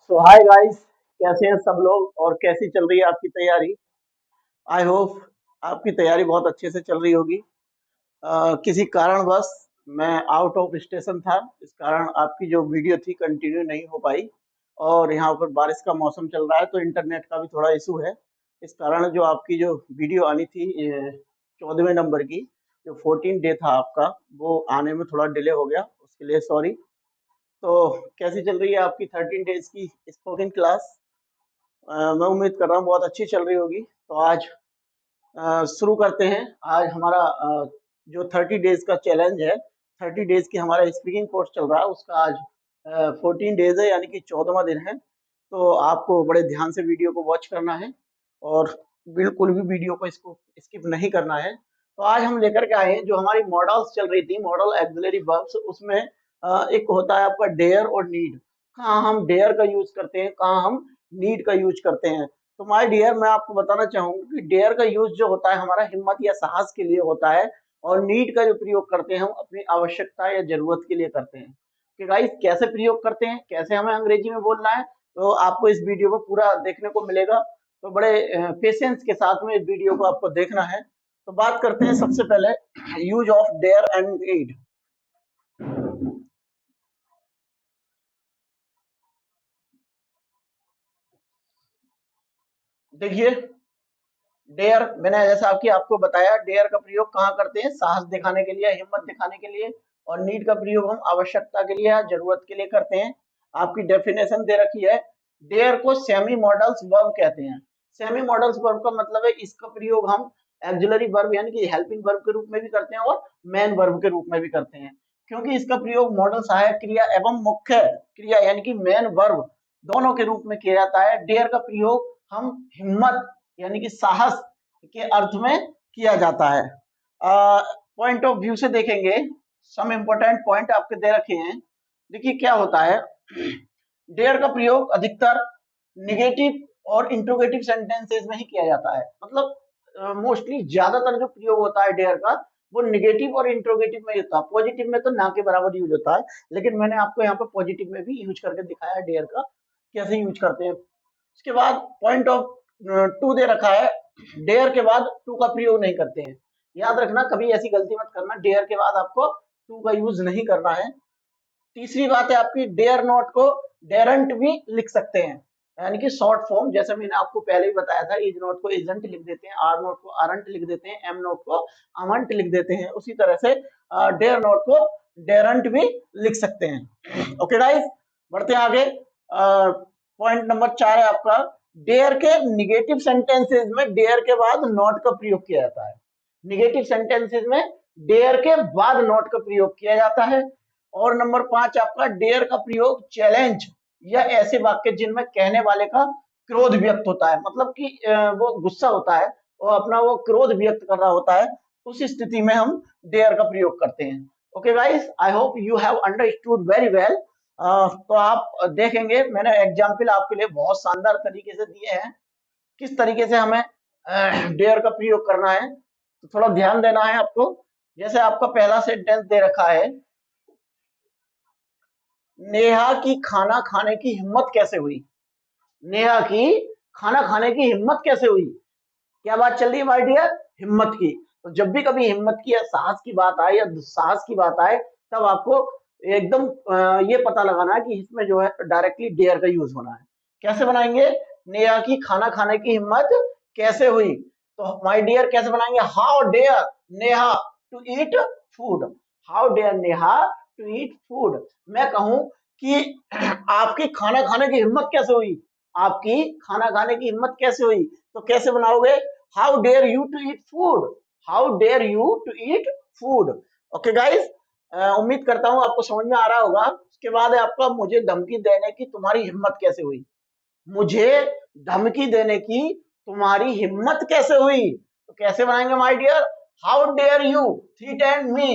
सो hi guys, कैसे हैं सब लोग और कैसी चल रही है आपकी तैयारी। आई होप आपकी तैयारी बहुत अच्छे से चल रही होगी। किसी कारणवश मैं आउट ऑफ स्टेशन था, इस कारण आपकी जो वीडियो थी कंटिन्यू नहीं हो पाई। और यहाँ पर बारिश का मौसम चल रहा है तो इंटरनेट का भी थोड़ा इशू है। इस कारण जो आपकी जो वीडियो आनी थी 14वें नंबर की, जो 14 डे था आपका, वो आने में थोड़ा डिले हो गया, उसके लिए सॉरी। तो कैसी चल रही है आपकी 13 डेज की स्पोकन क्लास। मैं उम्मीद कर रहा हूँ बहुत अच्छी चल रही होगी। तो आज शुरू करते हैं। आज हमारा जो 30 डेज का चैलेंज है, 30 डेज की हमारा स्पीकिंग कोर्स चल रहा है, उसका आज 14 डेज है, यानी कि 14वां दिन है। तो आपको बड़े ध्यान से वीडियो को वॉच करना है और बिल्कुल भी वीडियो को इसको स्किप नहीं करना है। तो आज हम लेकर के आए हैं जो हमारी मॉडल्स चल रही थी, मॉडल एक्सिलरी वर्ब्स, उसमें एक होता है आपका डेयर और नीड। कहाँ हम डेयर का यूज करते हैं, कहाँ हम नीड का यूज करते हैं। तो माय डियर, मैं आपको बताना चाहूंगा कि डेयर का यूज जो होता है हमारा हिम्मत या साहस के लिए होता है, और नीड का जो प्रयोग करते हैं हम अपनी आवश्यकता या जरूरत के लिए करते हैं। कि गाइस कैसे प्रयोग करते हैं, कैसे हमें अंग्रेजी में बोलना है, तो आपको इस वीडियो को पूरा देखने को मिलेगा। तो बड़े पेशेंस के साथ में इस वीडियो को आपको देखना है। तो बात करते हैं सबसे पहले use of dare and need. देखिए, डेयर मैंने जैसा आपकी आपको बताया, डेयर का प्रयोग कहाँ करते हैं, साहस दिखाने के लिए, हिम्मत दिखाने के लिए। और नीड का प्रयोग हम आवश्यकता के लिए या जरूरत के लिए करते हैं। आपकी डेफिनेशन दे रखी है। डेयर को सेमी मॉडल्स वर्ब कहते हैं। सेमी मॉडल्स वर्ब का मतलब है इसका प्रयोग हम एक्सिलरी वर्ब यानी कि हेल्पिंग वर्ब के रूप में भी करते हैं और मेन वर्ब के रूप में भी करते हैं। क्योंकि इसका प्रयोग मॉडल सहायक क्रिया एवं मुख्य क्रिया यानी कि मेन वर्ब दोनों के रूप में किया जाता है। डेयर का प्रयोग हम हिम्मत यानी कि साहस के अर्थ में किया जाता है। पॉइंट ऑफ व्यू से देखेंगे, सम इम्पोर्टेंट पॉइंट आपके दे रखे हैं। देखिए क्या होता है, डेयर का प्रयोग अधिकतर निगेटिव और इंट्रोगेटिव सेंटेंसेस में ही किया जाता है। मतलब मोस्टली ज्यादातर जो प्रयोग होता है डेयर का, वो निगेटिव और इंट्रोगेटिव में होता है। पॉजिटिव में तो ना के बराबर यूज होता है, लेकिन मैंने आपको यहाँ पे पॉजिटिव में भी यूज करके दिखाया है डेयर का कैसे यूज करते हैं। उसके बाद पॉइंट ऑफ टू दे रखा है, डेयर के बाद टू का प्रयोग नहीं करते हैं। याद रखना, कभी ऐसी गलती मत करना, डेयर के बाद आपको टू का यूज नहीं करना है। तीसरी बात है आपकी, डेयर नॉट को डेरंट भी लिख सकते हैं, यानी कि शॉर्ट फॉर्म, जैसे मैंने आपको पहले ही बताया था, इज नॉट को इजंट लिख देते हैं, आर नॉट को आरंट लिख देते हैं, एम नॉट को अमंट लिख देते हैं। उसी तरह से डेयर नॉट को डेरंट भी लिख सकते हैं। ओके गाइस, बढ़ते हैं आगे। पॉइंट नंबर 4 है आपका, डेयर के निगेटिव सेंटेंसेस में डेयर के बाद नॉट का प्रयोग किया जाता है। निगेटिव सेंटेंसेस में डेयर के बाद नॉट का प्रयोग किया जाता है। और नंबर 5 आपका, डेयर का प्रयोग चैलेंज या ऐसे वाक्य जिनमें कहने वाले का क्रोध व्यक्त होता है, मतलब कि वो गुस्सा होता है और अपना वो क्रोध व्यक्त कर रहा होता है, उस स्थिति में हम डेयर का प्रयोग करते हैं। Okay guys, I hope you have understood very well. तो आप देखेंगे मैंने एग्जाम्पल आपके लिए बहुत शानदार तरीके से दिए हैं, किस तरीके से हमें डेयर का प्रयोग करना है। तो थोड़ा ध्यान देना है आपको। जैसे आपका पहला सेंटेंस दे रखा है, नेहा की खाना खाने की हिम्मत कैसे हुई। नेहा की खाना खाने की हिम्मत कैसे हुई। क्या बात चल रही है माय डियर, हिम्मत की। तो जब भी कभी हिम्मत की या साहस की बात आए या दुस्साहस की बात आए, तब आपको एकदम ये पता लगाना है कि इसमें जो है डायरेक्टली डेयर का यूज होना है। कैसे बनाएंगे, नेहा की खाना खाने की हिम्मत कैसे हुई। तो माय डियर कैसे बनाएंगे, how dare Neha to eat food. How dare Neha to eat food. मैं कहूं कि आपकी खाना खाने की हिम्मत कैसे हुई, आपकी खाना खाने की हिम्मत कैसे हुई। तो कैसे बनाओगे, how dare you to eat food, how dare you to eat food. Okay guys, उम्मीद करता हूं आपको समझ में आ रहा होगा। उसके बाद है आपका, मुझे धमकी देने की तुम्हारी हिम्मत कैसे हुई। मुझे धमकी देने की तुम्हारी हिम्मत कैसे हुई। तो कैसे बनाएंगे my dear, how dare you threaten me,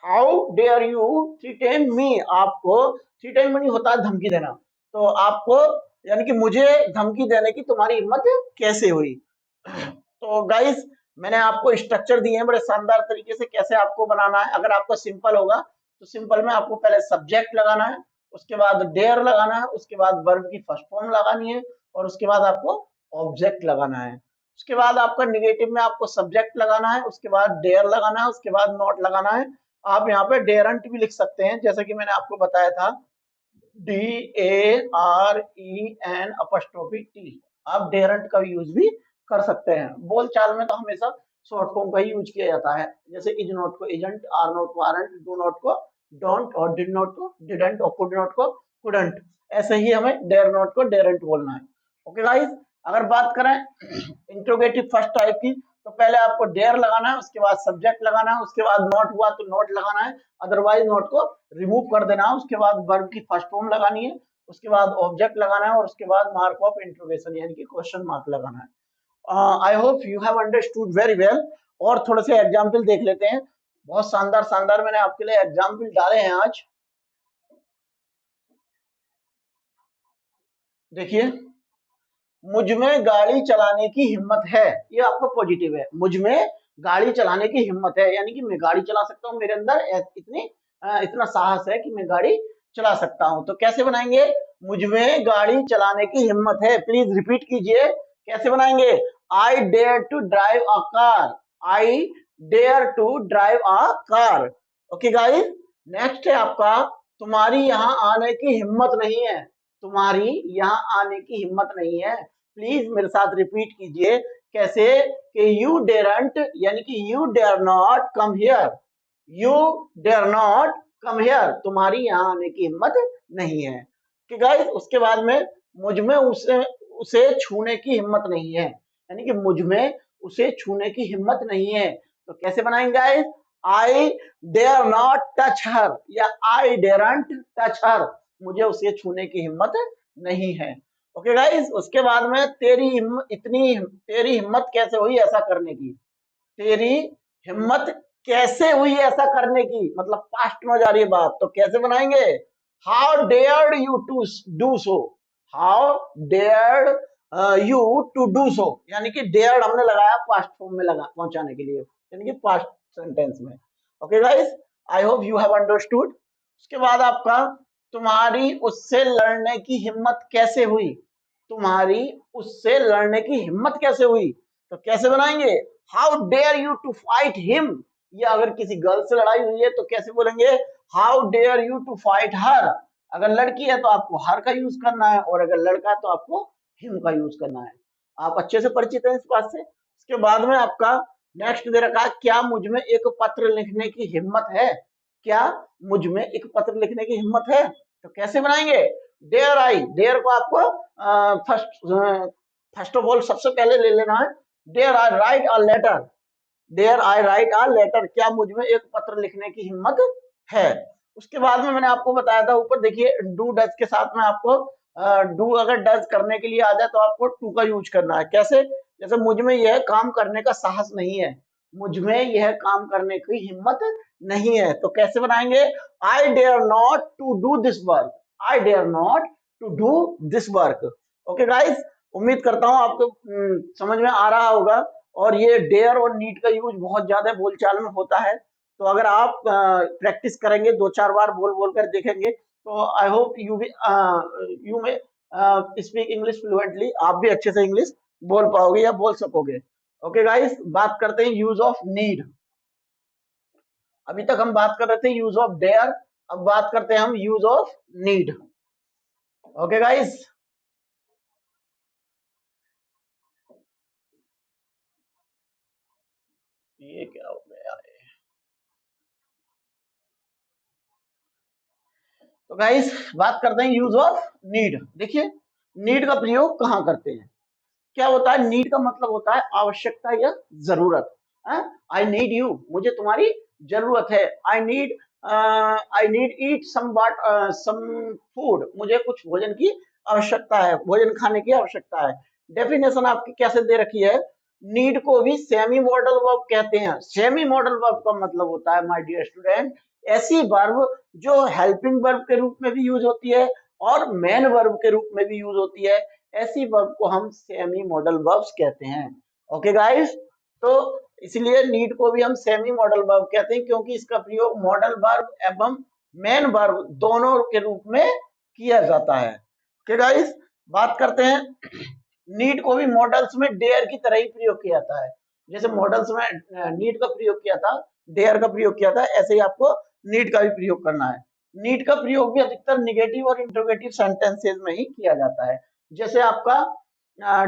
how dare you threaten me. आपको थ्रीटेन मनी होता है धमकी देना, तो आपको यानी कि मुझे धमकी देने की तुम्हारी हिम्मत कैसे हुई। तो गाइस, मैंने आपको स्ट्रक्चर दिए हैं बड़े शानदार तरीके से कैसे आपको बनाना है। अगर आपको सिंपल होगा तो सिंपल में आपको पहले सब्जेक्ट लगाना है, उसके बाद डेयर लगाना है, उसके बाद वर्ब की फर्स्ट फॉर्म लगानी है, और उसके बाद आपको ऑब्जेक्ट लगाना है। उसके बाद आपका निगेटिव में आपको सब्जेक्ट लगाना है, उसके बाद डेयर लगाना है, उसके बाद नॉट लगाना है। आप यहाँ पे डेयरंट भी लिख सकते हैं, जैसे कि मैंने आपको बताया था, DAREN''T। आप डेरंट का यूज भी कर सकते हैं। बोलचाल में तो हमेशा शॉर्ट फॉर्म का ही यूज किया जाता है, जैसे इज नॉट को इजंट, आर नॉट को आरंट, डू नॉट को डोंट, और डिड नॉट को डिडंट, और कुड नॉट को कुडंट। ऐसे ही हमें डेयर नॉट को डेरंट बोलना है। ओके गाइस, अगर बात करें इंट्रोगेटिव फर्स्ट टाइप की, तो पहले आपको डेयर लगाना है, उसके बाद सब्जेक्ट लगाना है, उसके बाद नॉट हुआ तो नॉट लगाना है, अदरवाइज नॉट को रिमूव कर देना है। उसके बाद वर्ब की फर्स्ट फॉर्म लगानी है, उसके बाद ऑब्जेक्ट लगाना है, और उसके बाद मार्क ऑफ इंट्रोगेशन यानी कि क्वेश्चन मार्क लगाना है। I hope you have understood very well. और थोड़े से एग्जाम्पल देख लेते हैं। बहुत शानदार शानदार मैंने आपके लिए एग्जाम्पल डाले हैं आज। देखिए, मुझ में गाड़ी चलाने की हिम्मत है, ये आपका पॉजिटिव है। मुझ में गाड़ी चलाने की हिम्मत है यानी कि मैं गाड़ी चला सकता हूँ, मेरे अंदर इतना साहस है कि मैं गाड़ी चला सकता हूँ। तो कैसे बनाएंगे? मुझ में गाड़ी चलाने की हिम्मत है। प्लीज रिपीट कीजिए, कैसे बनाएंगे? I dare to drive a car. I dare to drive a car. Okay guys, next है आपका, तुम्हारी यहाँ आने की हिम्मत नहीं है। तुम्हारी यहाँ आने की हिम्मत नहीं है। प्लीज मेरे साथ रिपीट कीजिए, कैसे? कि यू डेरंट यानी कि you dare not come here. You dare not come here, तुम्हारी यहाँ आने की हिम्मत नहीं है। कि गाइस, उसके बाद में मुझ में उसे उसे छूने की हिम्मत नहीं है, यानी कि मुझ में उसे छूने की हिम्मत नहीं है। तो कैसे बनाएंगे guys? I dare not touch her, या आई डेरंट टच हर, मुझे उसे छूने की हिम्मत नहीं है। ओके गाइस, उसके बाद में तेरी हिम्मत कैसे हुई ऐसा करने की? तेरी हिम्मत कैसे हुई ऐसा करने की, मतलब पास्ट में जा रही है बात, तो कैसे बनाएंगे? How dared you to do so. How dared you to do so, यानी कि डेयर्ड हमने लगाया पास्ट फॉर्म में लगा पहुंचाने के लिए, यानी कि पास्ट सेंटेंस में। Okay guys, I hope you have understood. उसके बाद आपका, तुम्हारी उससे लड़ने की हिम्मत कैसे हुई? तुम्हारी उससे लड़ने की हिम्मत कैसे हुई? तो कैसे बनाएंगे? How dare you to fight him. या अगर किसी गर्ल से लड़ाई हुई है तो कैसे बोलेंगे? How dare you to fight her. अगर लड़की है तो आपको हर का यूज करना है, और अगर लड़का है तो आपको हिम का यूज करना है। आप अच्छे से परिचित हैं इस बात से। उसके बाद में आपका नेक्स्ट दे रखा है, क्या मुझ में एक पत्र लिखने की हिम्मत है? क्या मुझ में एक पत्र लिखने की हिम्मत है? तो कैसे बनाएंगे? डेयर आई, डेयर को आपको फर्स्ट ऑफ ऑल सबसे पहले ले लेना है। Dare I write a letter. Dare I write a letter, क्या मुझ में एक पत्र लिखने की हिम्मत है? उसके बाद में मैंने आपको बताया था ऊपर, देखिए डू डज के साथ में आपको डू अगर डज करने के लिए आ जाए तो आपको टू का यूज करना है। कैसे? जैसे मुझ में यह काम करने का साहस नहीं है, मुझ में यह काम करने की हिम्मत नहीं है। तो कैसे बनाएंगे? I dare not to do this work. I dare not to do this work. Okay guys, उम्मीद करता हूँ आपको समझ में आ रहा होगा। और ये डेयर और नीड का यूज बहुत ज्यादा बोलचाल में होता है। तो अगर आप प्रैक्टिस करेंगे, दो चार बार बोल बोल कर देखेंगे, तो आई होप यू में स्पीक इंग्लिश फ्लुएंटली, आप भी अच्छे से इंग्लिश बोल पाओगे या बोल सकोगे। ओके गाइस, बात करते हैं यूज ऑफ नीड। अभी तक हम बात कर रहे थे यूज ऑफ डेयर, अब बात करते हैं हम use of need. Okay guys, ये क्या हो गया? तो गाइस, बात करते हैं यूज ऑफ नीड। देखिए, नीड का प्रयोग कहाँ करते हैं? क्या होता है नीड का? मतलब होता है आवश्यकता या जरूरत। आई नीड यू, मुझे तुम्हारी जरूरत है। I need eat some food, मुझे कुछ भोजन की आवश्यकता है, भोजन खाने की आवश्यकता है। डेफिनेशन आपकी कैसे दे रखी है? नीड को भी सेमी मॉडल वर्ब कहते हैं। सेमी मॉडल वर्ब का मतलब होता है, माय डियर स्टूडेंट, ऐसी वर्ब जो हेल्पिंग वर्ब के रूप में भी यूज होती है और मेन वर्ब के रूप में भी यूज होती है। ऐसी वर्ब को हम सेमी मॉडल वर्ब्स कहते हैं। ओके गाइस, तो इसलिए नीड को भी हम सेमी मॉडल वर्ब कहते हैं, क्योंकि इसका प्रयोग मॉडल वर्ब एवं मेन वर्ब दोनों के रूप में किया जाता है। ओके गाइस, बात करते हैं नीड को भी मॉडल्स में डेयर की तरह ही प्रयोग किया जाता है। जैसे मॉडल्स में नीड का प्रयोग किया था, डेयर का प्रयोग किया था, ऐसे ही आपको नीड का भी प्रयोग करना है। नीड का प्रयोग भी अधिकतर निगेटिव और इंट्रोगेटिव सेंटेंसेस में ही किया जाता है। जैसे आपका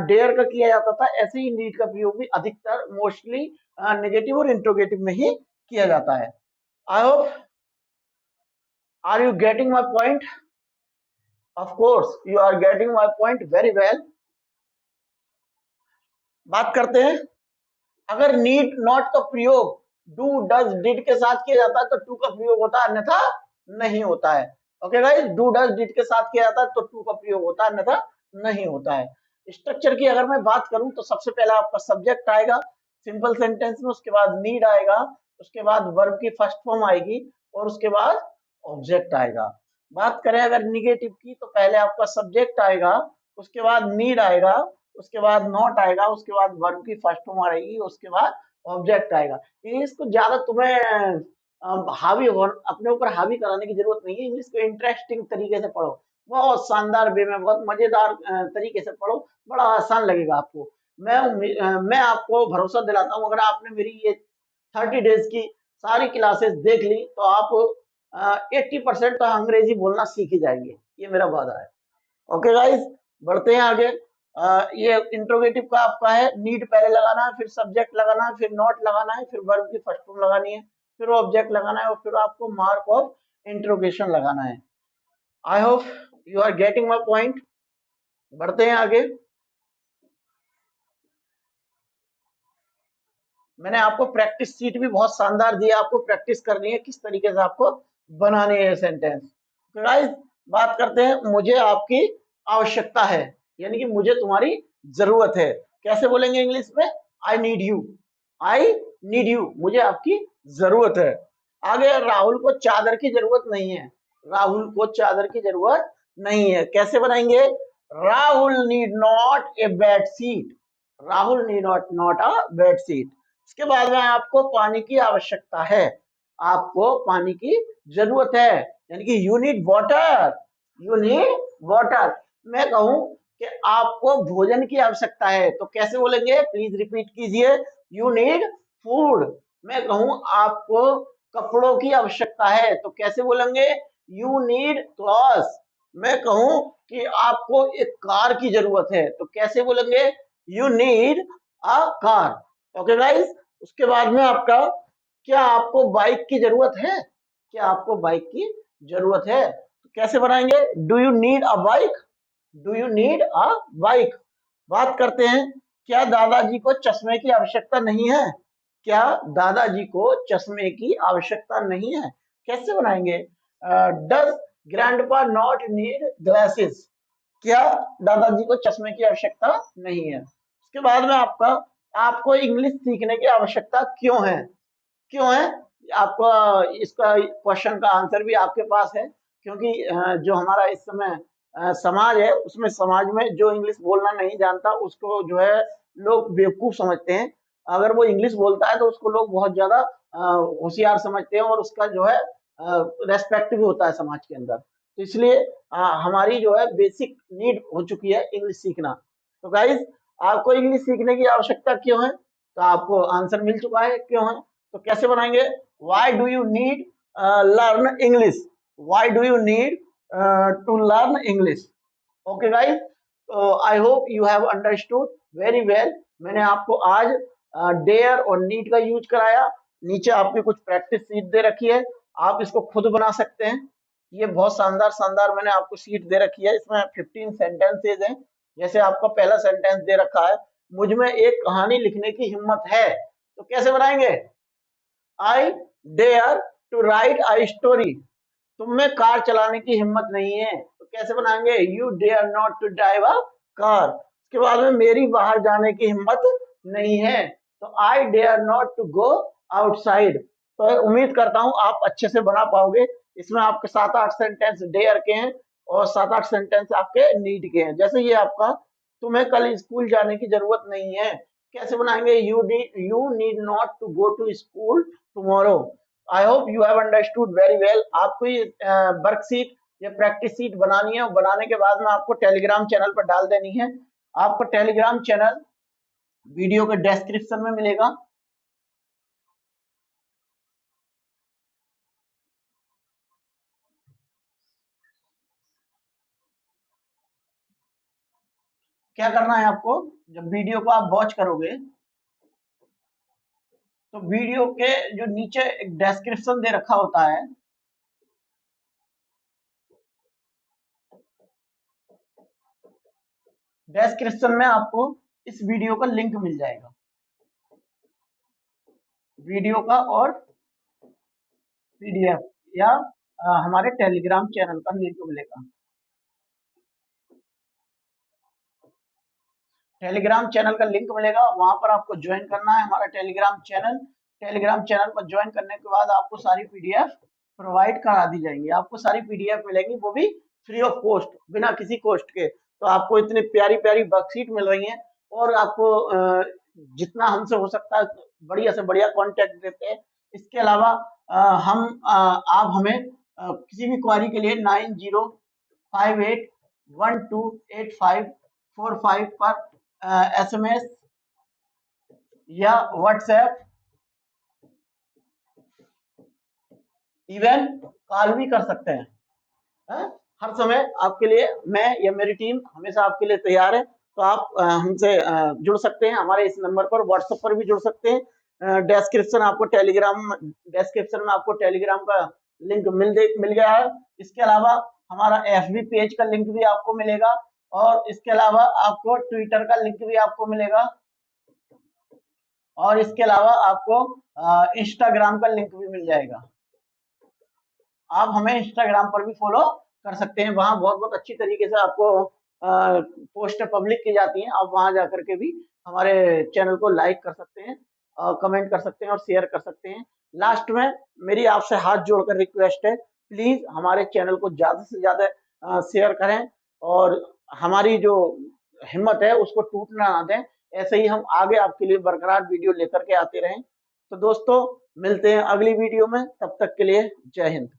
डेयर का किया जाता था, ऐसे ही नीड का प्रयोग भी अधिकतर मोस्टली नेगेटिव और इंट्रोगेटिव में ही किया जाता है। I hope, are you getting my point? Of course you are getting my point very well. बात करते हैं, अगर नीड नॉट का प्रयोग डू डज डिड के साथ किया जाता है तो टू का प्रयोग होता है, अन्यथा नहीं होता है। Okay guys, do does did के साथ किया जाता है तो टू का प्रयोग होता है, अन्यथा नहीं होता है। स्ट्रक्चर की अगर मैं बात करूं तो सबसे पहले आपका सब्जेक्ट आएगा सिंपल सेंटेंस में, उसके बाद नीड आएगा, उसके बाद वर्ब की फर्स्ट फॉर्म आएगी और उसके बाद ऑब्जेक्ट आएगा। बात करें अगर निगेटिव की तो पहले आपका सब्जेक्ट आएगा, उसके बाद नीड आएगा, उसके बाद नॉट आएगा, उसके बाद वर्ब की फर्स्ट फॉर्म आएगी, उसके बाद ऑब्जेक्ट आएगा। इंग्लिश को ज्यादा तुम्हें हावी अपने ऊपर हावी कराने की जरूरत नहीं है। इंग्लिश को इंटरेस्टिंग तरीके से पढ़ो, बहुत शानदार वे में, बहुत मजेदार तरीके से पढ़ो, बड़ा आसान लगेगा आपको। मैं आपको भरोसा दिलाता हूँ, अगर आपने मेरी ये 30 डेज की सारी क्लासेस देख ली तो आप 80% तो अंग्रेजी बोलना सीख ही जाएंगे, ये मेरा वादा है। ओके गाइस, बढ़ते हैं आगे। ये इंट्रोगेटिव का आपका है, नीड पहले लगाना है, फिर सब्जेक्ट लगाना है, फिर नॉट लगाना है, फिर वर्ब की फर्स्ट फॉर्म लगानी है, फिर ऑब्जेक्ट लगाना है और फिर आपको मार्क ऑफ इंट्रोगेशन लगाना है। I hope you are getting my point. बढ़ते हैं आगे। मैंने आपको प्रैक्टिस सीट भी बहुत शानदार दी है, आपको प्रैक्टिस करनी है किस तरीके से आपको बनाने हैं सेंटेंस। तो गाइस, बात करते हैं मुझे आपकी आवश्यकता है, यानी कि मुझे तुम्हारी जरूरत है। कैसे बोलेंगे इंग्लिश में? I need you, I need you, मुझे आपकी जरूरत है। आगे, राहुल को चादर की जरूरत नहीं है, राहुल को चादर की जरूरत नहीं है। कैसे बनाएंगे? Rahul need not a bed sheet, Rahul need not a bed sheet. इसके बाद में आपको पानी की आवश्यकता है, आपको पानी की जरूरत है, यानी कि you need water, you need water. मैं कहूं कि आपको भोजन की आवश्यकता है तो कैसे बोलेंगे? प्लीज रिपीट कीजिए, यू नीड फूड। मैं कहूं आपको कपड़ों की आवश्यकता है तो कैसे बोलेंगे? You need clothes. मैं कहूं कि आपको एक कार की जरूरत है तो कैसे बोलेंगे? You need a car. Okay guys, उसके बाद में आपका, क्या आपको बाइक की जरूरत है? क्या आपको बाइक की जरूरत है? तो कैसे बनाएंगे? Do you need a bike, do you need a bike. बात करते हैं, क्या दादाजी को चश्मे की आवश्यकता नहीं है? क्या दादाजी को चश्मे की आवश्यकता नहीं है? कैसे बनाएंगे? Does grandpa not need glasses, क्या दादाजी को चश्मे की आवश्यकता नहीं है? उसके बाद में आपका, आपको इंग्लिश सीखने की आवश्यकता क्यों है? क्यों है? आपका इसका क्वेश्चन का आंसर भी आपके पास है, क्योंकि जो हमारा इस समय समाज है, उसमें समाज में जो इंग्लिश बोलना नहीं जानता उसको जो है लोग बेवकूफ समझते हैं। अगर वो इंग्लिश बोलता है तो उसको लोग बहुत ज्यादा होशियार समझते हैं और उसका जो है रेस्पेक्ट भी होता है समाज के अंदर। तो इसलिए हमारी जो है बेसिक नीड हो चुकी है इंग्लिश सीखना। तो गाइज, आपको इंग्लिश सीखने की आवश्यकता क्यों है? तो आपको आंसर मिल चुका है क्यों है। तो कैसे बनाएंगे? Why do you need learn English, why do you need to learn English. Okay guys, तो I hope you have understood very well. मैंने आपको आज डेयर और नीड का यूज कराया। नीचे आपकी कुछ प्रैक्टिस सीट दे रखी है, आप इसको खुद बना सकते हैं। ये बहुत शानदार शानदार मैंने आपको सीट दे रखी है, इसमें 15 सेंटेंसेज हैं। जैसे आपका पहला सेंटेंस दे रखा है, मुझ में एक कहानी लिखने की हिम्मत है। तो कैसे बनाएंगे? I dare to write I story, तुम में कार चलाने की हिम्मत नहीं है तो कैसे बनाएंगे? You dare not to drive a car. उसके बाद में, मेरी बाहर जाने की हिम्मत नहीं है तो I dare not to go outside. तो उम्मीद करता हूं आप अच्छे से बना पाओगे। इसमें आपके 7-8 सेंटेंस डेयर के हैं और 7-8 सेंटेंस आपके नीड के हैं। जैसे ये आपका, तुम्हें कल स्कूल जाने की जरूरत नहीं है, कैसे बनाएंगे? You need not to go to school tomorrow. I hope you have understood very well. आपको ये वर्कशीट या प्रैक्टिस शीट बनानी है और बनाने के बाद में आपको टेलीग्राम चैनल पर डाल देनी है। आपको टेलीग्राम चैनल वीडियो के डिस्क्रिप्शन में मिलेगा। क्या करना है आपको, जब वीडियो को आप वॉच करोगे तो वीडियो के जो नीचे एक डिस्क्रिप्शन दे रखा होता है, डिस्क्रिप्शन में आपको इस वीडियो का लिंक मिल जाएगा, वीडियो का और पीडीएफ या हमारे टेलीग्राम चैनल का लिंक मिलेगा। टेलीग्राम चैनल का लिंक मिलेगा, वहां पर आपको ज्वाइन करना है हमारा टेलीग्राम चैनल। टेलीग्राम चैनल पर ज्वाइन करने के बाद आपको सारी पीडीएफ प्रोवाइड करा दी जाएंगी, आपको सारी पीडीएफ मिलेंगी, वो भी फ्री ऑफ कॉस्ट, बिना किसी कॉस्ट के। तो आपको इतनी प्यारी प्यारी वर्कशीट मिल रही है और आपको जितना हमसे हो सकता है बढ़िया से बढ़िया कॉन्टेक्ट देते हैं। इसके अलावा आप हमें किसी भी क्वारी के लिए 9058128545 पर SMS या व्हाट्सएप इवन कॉल भी कर सकते हैं। हर समय आपके लिए मैं या मेरी टीम हमेशा आपके लिए तैयार है। तो आप हमसे जुड़ सकते हैं, हमारे इस नंबर पर व्हाट्सएप पर भी जुड़ सकते हैं। डिस्क्रिप्शन में आपको टेलीग्राम का लिंक मिल गया है। इसके अलावा हमारा FB पेज का लिंक भी आपको मिलेगा और इसके अलावा आपको ट्विटर का लिंक भी आपको मिलेगा और इसके अलावा आपको इंस्टाग्राम का लिंक भी मिल जाएगा। आप हमें इंस्टाग्राम पर भी फॉलो कर सकते हैं, वहां बहुत बहुत अच्छी तरीके से आपको पोस्ट पब्लिक की जाती हैं। आप वहां जाकर के भी हमारे चैनल को लाइक कर सकते हैं, कमेंट कर सकते हैं और शेयर कर सकते हैं। लास्ट में मेरी आपसे हाथ जोड़कर रिक्वेस्ट है, प्लीज हमारे चैनल को ज्यादा से ज्यादा शेयर करें और हमारी जो हिम्मत है उसको टूटना ना दें। ऐसे ही हम आगे आपके लिए बरकरार वीडियो लेकर के आते रहें। तो दोस्तों मिलते हैं अगली वीडियो में, तब तक के लिए जय हिंद।